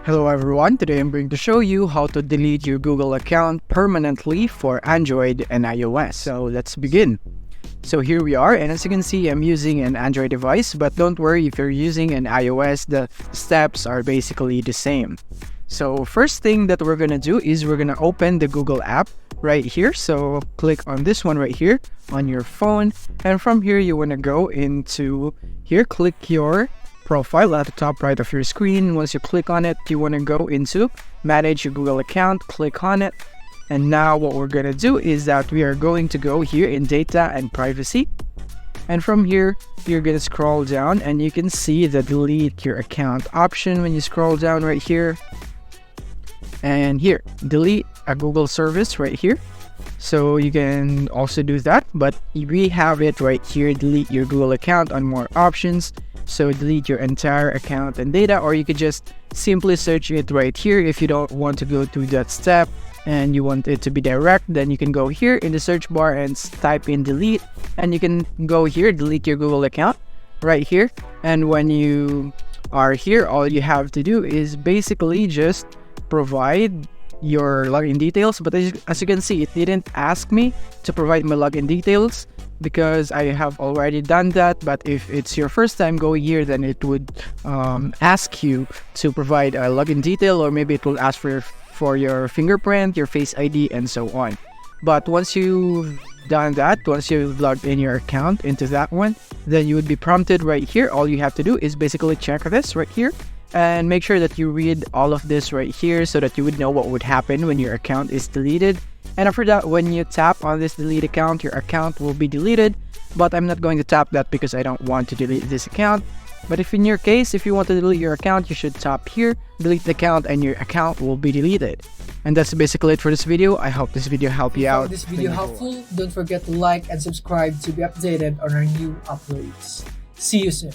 Hello everyone, today I'm going to show you how to delete your Google account permanently for Android and iOS. So let's begin. So here we are, and as you can see, I'm using an Android device, but don't worry, if you're using an iOS, the steps are basically the same. So first thing that we're gonna do is we're gonna open the Google app right here. So click on this one right here on your phone, and from here you wanna go into here, click your profile at the top right of your screen. Once you click on it, you want to go into manage your Google account, click on it, and now what we're going to do is that we are going to go here in data and privacy, and from here you're going to scroll down and you can see the delete your account option when you scroll down right here, and here delete a Google service right here. So you can also do that, but we have it right here, delete your Google account on more options. So delete your entire account and data, or you could just simply search it right here. If you don't want to go through that step and you want it to be direct, then you can go here in the search bar and type in delete, and you can go here, delete your Google account right here. And when you are here, all you have to do is basically just provide your login details. But as you can see, it didn't ask me to provide my login details because I have already done that. But if it's your first time going here, then it would ask you to provide a login detail, or maybe it will ask for your fingerprint, your Face ID, and so on. But once you've done that, once you've logged in your account into that one, then you would be prompted right here. All you have to do is basically check this right here and make sure that you read all of this right here so that you would know what would happen when your account is deleted. And after that, when you tap on this delete account, your account will be deleted. But I'm not going to tap that because I don't want to delete this account. But if in your case, if you want to delete your account, you should tap here, delete the account, and your account will be deleted. And that's basically it for this video. I hope this video helped you out. If this video helpful, don't forget to like and subscribe to be updated on our new uploads. See you soon.